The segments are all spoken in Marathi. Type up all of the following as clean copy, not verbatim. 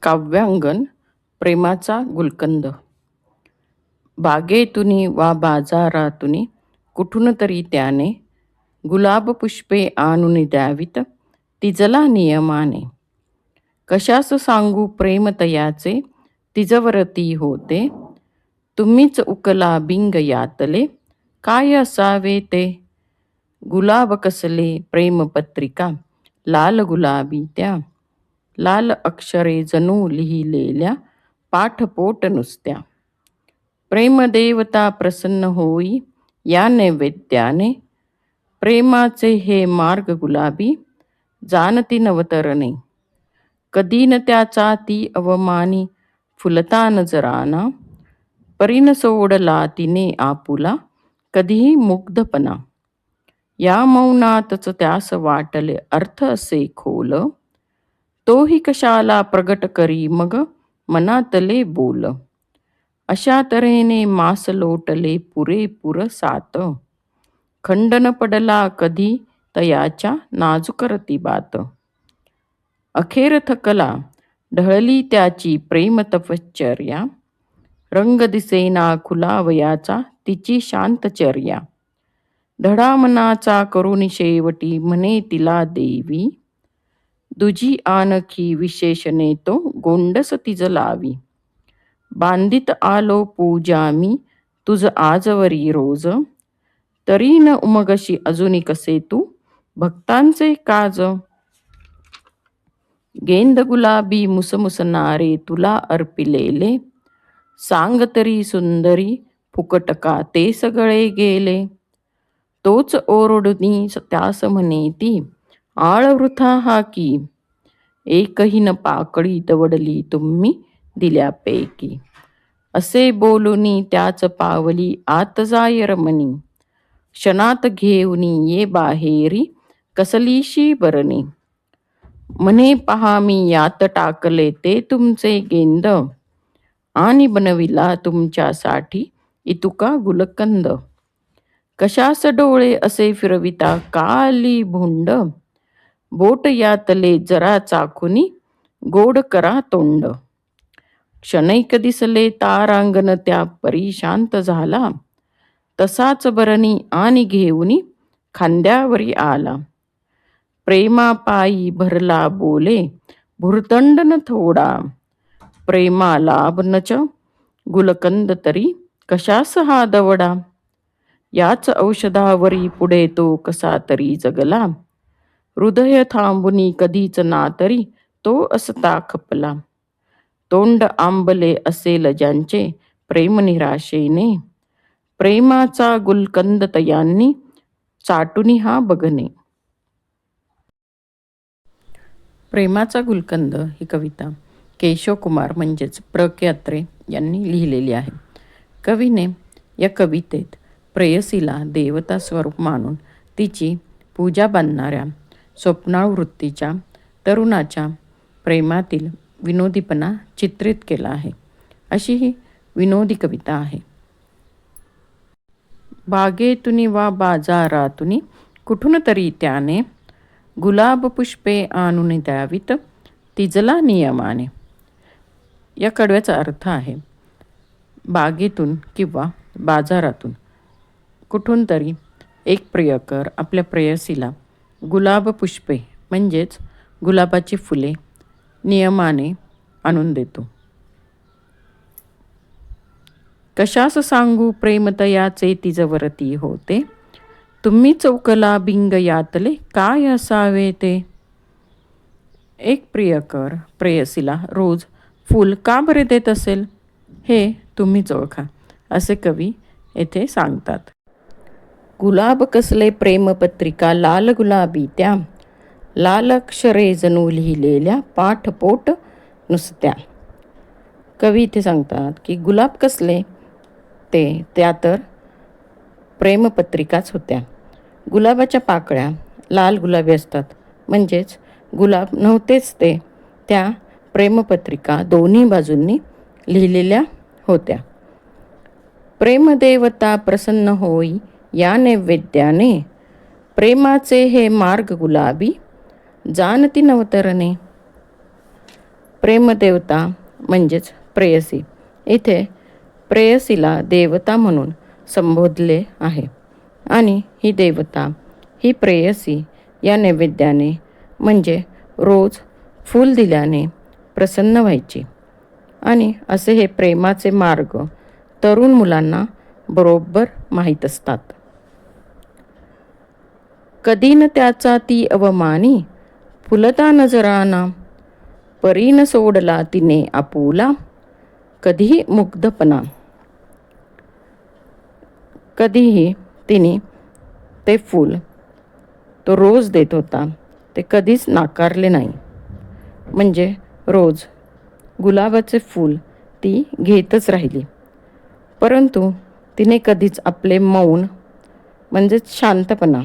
काव्यांगण प्रेमाचा गुलकंद. बागेतुनी वा बाजारातुनी कुठून तरी त्याने गुलाब पुष्पे आणून द्यावीत तिजला नियमाने. कशास सांगू प्रेम तयाचे तिजवरती होते. तुम्हीच उकला बिंग यातले काय असावे ते. गुलाब कसले प्रेमपत्रिका लाल गुलाबी त्या. लाल अक्षरे जणू लिहिलेल्या पाठपोट नुसत्या. प्रेमदेवता प्रसन्न होई या नैवेद्याने. प्रेमाचे हे मार्ग गुलाबी जाणती नवतरणे. कधी न त्याचा ती अवमानी फुलता नजराना. परीन सोडला तिने आपुला कधीही मुग्धपणा. या मौनातच त्यास वाटले अर्थ असे खोल. तोही कशाला प्रगट करी मग मनातले बोल. अशा तऱ्हेने मास लोटले पुरेपूर सात. खंडन पडला कधी तयाच्या नाजूक रतिबात. अखेर थकला ढळली त्याची प्रेम तपश्चर्या. रंग दिसेना खुलावयाचा तिची शांतचर्या. धडा मनाचा करून शेवटी म्हणे तिला देवी. दुजी आणखी विशेषणे तो गोंडस तिज लावी. बांधित आलो पूजा मी तुझ आजवरी रोज. तरी न उमगशी अजुनी कसे तू भक्तांचे काज. गेंद गुलाबी मुसमुसणारे तुला अर्पिलेले. सांग तरी सुंदरी फुकट का ते सगळे गेले. तोच ओरडुनी त्यास म्हणे ती आळ वृथा हा की. एकही न पाकळी दवडली तुम्ही दिल्यापैकी. असे बोलुनी त्याच पावली आत जाय रमणी. क्षणात घेऊनी ये बाहेरी कसलीशी बरणी. म्हणे पहा मी यात टाकले ते तुमचे गेंद. आणि बनविला तुमच्यासाठी इतुका गुलकंद. कशास डोळे असे फिरविता काली भुंड. बोट यातले जरा चाकुनी गोड करा तोंड. क्षणैक दिसले तारांगण त्या परी शांत झाला. तसाच बरणी आणि घेऊनी खांद्यावरी आला. प्रेमापायी भरला बोले भुर्दंड न थोडा. प्रेमा लाभ नच गुलकंद तरी कशास हा दवडा. याच औषधावरी पुढे तो कसा तरी जगला. हृदय थांबुनी कधीच ना तरी तो असता खपला. तोंड आंबले असेल ज्यांचे प्रेम निराशेने. प्रेमाचा गुलकंद तयांनी चाटुनी हा बघणे. प्रेमाचा गुलकंद ही कविता केशव कुमार म्हणजेच प्र. के. अत्रे यांनी लिहिलेली आहे. कवीने या कवितेत प्रेयसीला देवता स्वरूप मानून तिची पूजा बांधणाऱ्या स्वप्नाळ वृत्तीच्या तरुणाच्या प्रेमातील विनोदीपणा चित्रित केला आहे. अशी ही विनोदी कविता आहे. बागेतुनी वा बाजारातुनी कुठून तरी त्याने गुलाब पुष्पे आणून द्यावीत तिजला नियमाने. या कडव्याचा अर्थ आहे बागेतून किंवा बाजारातून कुठून तरी एक प्रियकर आपल्या प्रेयसीला गुलाब पुष्पे म्हणजेच गुलाबाची फुले नियमाने आणून देतो. कशास सांगू प्रेमतयाचे तिजवरती होते. तुम्ही चौकला बिंग यातले काय असावे ते. एक प्रियकर प्रेयसीला रोज फूल का बरे देत असेल हे तुम्हीच ओळखा असे कवी येथे सांगतात. गुलाब कसले प्रेमपत्रिका लाल गुलाबी त्या. लाल अक्षरे जणू लिहिलेल्या पाठपोट नुसत्या. कवी इथे सांगतात की गुलाब कसले ते त्या तर प्रेमपत्रिकाच होत्या. गुलाबाच्या पाकळ्या लाल गुलाबी असतात म्हणजेच गुलाब नव्हतेच ते. त्या प्रेमपत्रिका दोन्ही बाजूंनी लिहिलेल्या होत्या. प्रेमदेवता प्रसन्न होई या नैवेद्याने. प्रेमाचे हे मार्ग गुलाबी जाणती नवतरणे. प्रेमदेवता म्हणजेच प्रेयसी. इथे प्रेयसीला देवता म्हणून संबोधले आहे आणि ही देवता, ही प्रेयसी या नैवेद्याने म्हणजे रोज फूल दिल्याने प्रसन्न व्हायची. आणि असे हे प्रेमाचे मार्ग तरुण मुलांना बरोबर माहीत असतात. कधी न त्याचा ती अवमानी, फुलता नजराना, परीन सोडला तिने आपुला, कधीही मुग्धपणा. कधीही तिने ते फूल तो रोज देत होता, ते कधीच नाकारले नाही. म्हणजे रोज गुलाबाचे फूल ती घेतच राहिली. परंतु तिने कधीच आपले मौन म्हणजेच शांतपणा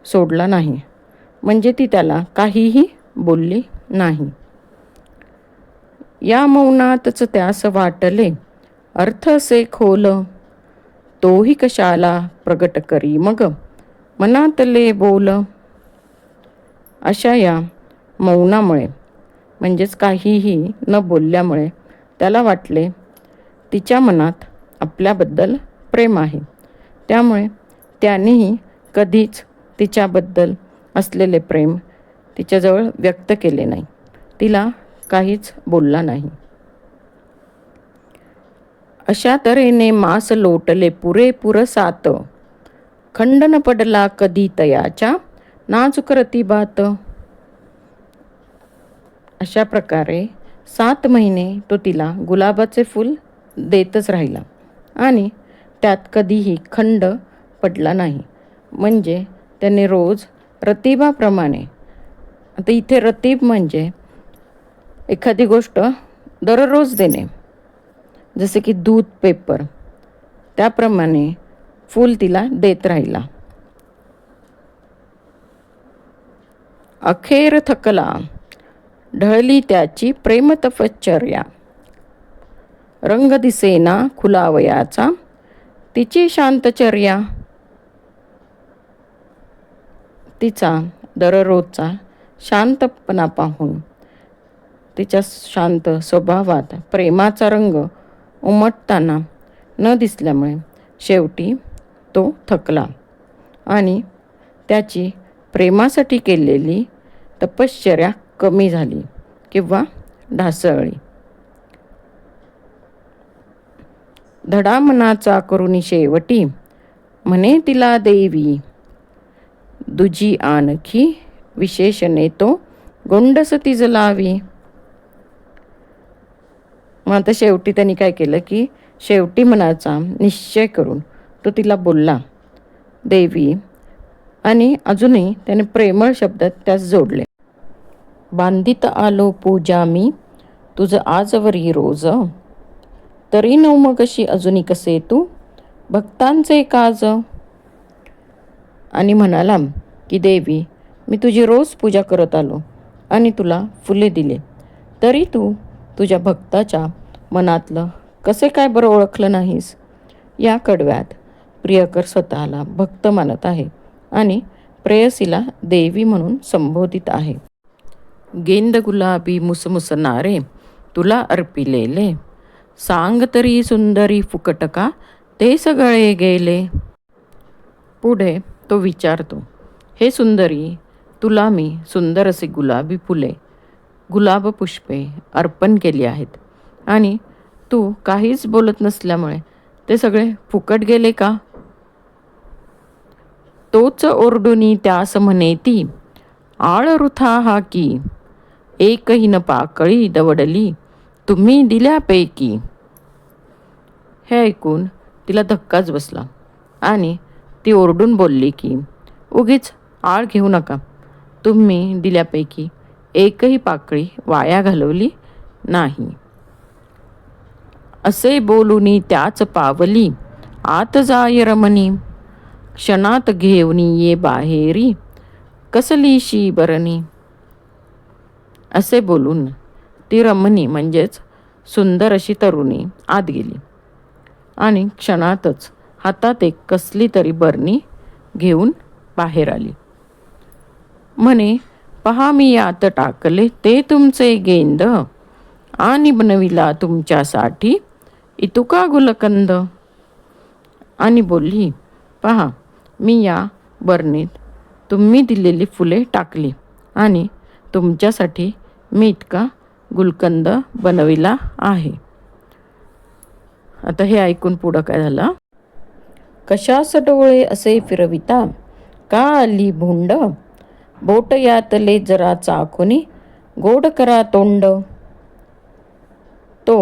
सोडला नाही. म्हणजे ती त्याला काहीही बोलली नाही. या मौनातच त्यास वाटले अर्थ असे खोल, तोही कशाला प्रगट करी मग मनातले बोल. अशा या मौनामुळे म्हणजेच काहीही न बोलल्यामुळे त्याला वाटले तिच्या मनात आपल्याबद्दल प्रेम आहे. त्यामुळे त्यानेही कधीच तिच्याबद्दल असलेले प्रेम तिच्याजवळ व्यक्त केले नाही. तिला काहीच बोलला नाही. अशा तऱ्हेने मास लोटले पुरेपूर सात, खंड न पडला कधी तयाच्या नाजूक रतिबात. अशा प्रकारे 7 महिने तो तिला गुलाबाचे फूल देतच राहिला आणि त्यात कधीही खंड पडला नाही. म्हणजे त्याने रोज रतिबाप्रमाणे, आता इथे रतीब म्हणजे एखादी गोष्ट दररोज देणे, जसे की दूध, पेपर, त्याप्रमाणे फूल तिला देत राहिला. अखेर थकला, ढळली त्याची प्रेम तपश्चर्या, रंग दिसेना खुलावयाचा तिची शांतचर्या. तिचा दररोजचा शांतपणा पाहून तिच्या शांत स्वभावात प्रेमाचा रंग उमटताना न दिसल्यामुळे शेवटी तो थकला आणि त्याची प्रेमासाठी केलेली तपश्चर्या कमी झाली किंवा ढासळली. धडा मनाचा करुणी शेवटी, म्हणे तिला देवी, दुजी आणखी विशेषणे तो गोंडस तिज लावी. मग आता शेवटी त्यांनी काय केलं की शेवटी मनाचा निश्चय करून तो तिला बोलला देवी, आणि अजूनही त्याने प्रेमळ शब्द त्यास जोडले. बांधित आलो पूजा मी तुझ आजवरी रोज, तरी नव मग कशी अजूनी कसे तू भक्तांचे काज. आणि म्हणाला की देवी, मी तुझी रोज पूजा करत आलो आणि तुला फुले दिले, तरी तू तुझ्या भक्ताच्या मनातलं कसे काय बरं ओळखलं नाहीस. या कडव्यात प्रियकर स्वतःला भक्त मानत आहे आणि प्रेयसीला देवी म्हणून संबोधित आहे. गेंद गुलाबी मुसमुसणारे तुला अर्पिलेले, सांग तरी सुंदरी फुकट का ते सगळे गेले. पुढे तो विचारतो, हे सुंदरी, तुला मी सुंदर असे गुलाबी फुले, गुलाब पुष्पे अर्पण केली आहेत आणि तू काहीच बोलत नसल्यामुळे ते सगळे फुकट गेले का. तोच ओरडुनी त्यास म्हणे ती, आळ रुथा हा की, एकही न पाकळी दवडली तुम्ही दिल्यापैकी. हे ऐकून तिला धक्काच बसला आणि ती ओरडून बोलली की उगीच आळ घेऊ नका, तुम्ही दिल्यापैकी एकही पाकळी वाया घालवली नाही. असे बोलूनी त्याच पावली आत जाय रमणी, क्षणात घेऊनी ये बाहेरी कसलीशी बरणी. असे बोलून ती रमणी म्हणजेच सुंदर अशी तरुणी आत गेली आणि क्षणातच हातात एक कसली तरी बरणी घेऊन बाहेर आली. म्हणे पहा मी यात टाकले ते तुमचे गेंद, आणि बनविला तुमच्यासाठी इतुका गुलकंद. आणि बोलली, पहा मी या बरणीत तुम्ही दिलेली फुले टाकली आणि तुमच्यासाठी मी इतका गुलकंद बनविला आहे. आता हे ऐकून पुढं काय झालं? कशास डोळे असे फिरविता, का आली भोंड, बोट यातले जरा चाकुनी, गोड करा तोंड. तो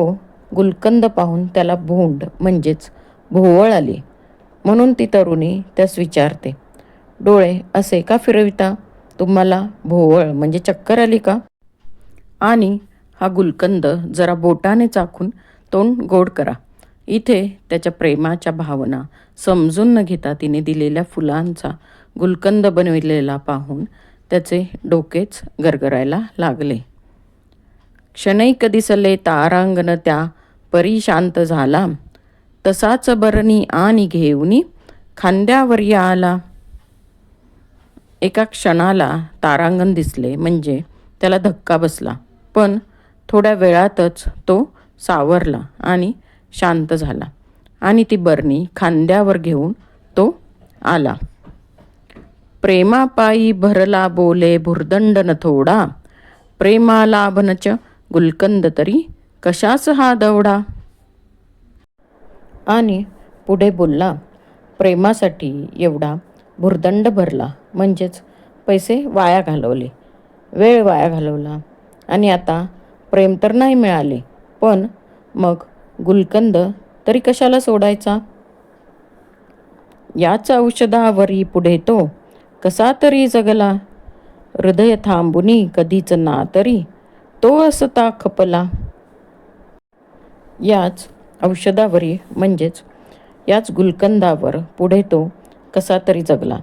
गुलकंद पाहून त्याला भोंड म्हणजेच भोवळ आली. म्हणून ती तरुणी त्यास विचारते, डोळे असे का फिरविता? तुम्हाला भोवळ म्हणजे चक्कर आली का? आणि हा गुलकंद जरा बोटाने चाखून तोंड गोड करा. इथे त्याच्या प्रेमाच्या भावना समजून न घेता तिने दिलेल्या फुलांचा गुलकंद बनविलेला पाहून त्याचे डोकेच गरगरायला लागले. क्षणैक दिसले तारांगण त्या परी शांत झाला, तसाच बरणी आणि घेऊनी खांद्यावर आला. एका क्षणाला तारांगण दिसले म्हणजे त्याला धक्का बसला, पण थोड्या वेळातच तो सावरला आणि शांत झाला आणि ती बरणी खांद्यावर घेऊन तो आला. प्रेमापायी भरला बोले भुर्दंड न थोडा, प्रेमाला बनच गुलकंद तरी कशास हा दवडा. आणि पुढे बोलला, प्रेमासाठी एवढा भुर्दंड भरला म्हणजेच पैसे वाया घालवले, वेळ वाया घालवला आणि आता प्रेम तर नाही मिळाले, पण मग गुलकंद तरी कशाला सोडायचा. याच औषधावरी पुढे तो कसा तरी जगला, हृदय थांबुनी कधीच ना तरी तो असता खपला. याच औषधावरी म्हणजेच याच गुलकंदावर पुढे तो कसा तरी जगला,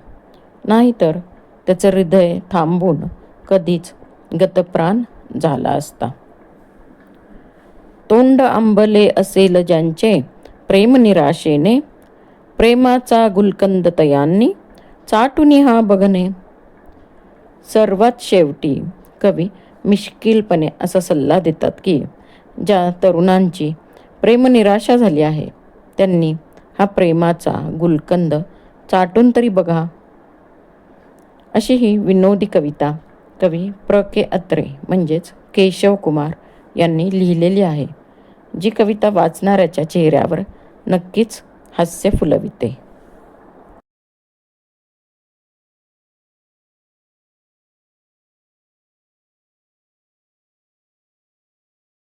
नाहीतर त्याचं हृदय थांबून कधीच गतप्राण झाला असता. तोंड आंबले असेल ज्यांचे प्रेम निराशेने, प्रेमाचा गुलकंद तयांनी चाटुनी हा बघणे. सर्वात शेवटी कवी मिश्किलपणे असा सल्ला देतात की ज्या तरुणांची प्रेमनिराशा झाली आहे त्यांनी हा प्रेमाचा गुलकंद चाटून तरी बघा. अशी ही विनोदी कविता कवी प्र के अत्रे म्हणजेच केशव कुमार यांनी लिहिलेली आहे, जी कविता वाचणाऱ्याच्या चेहऱ्यावर नक्कीच हास्य फुलविते.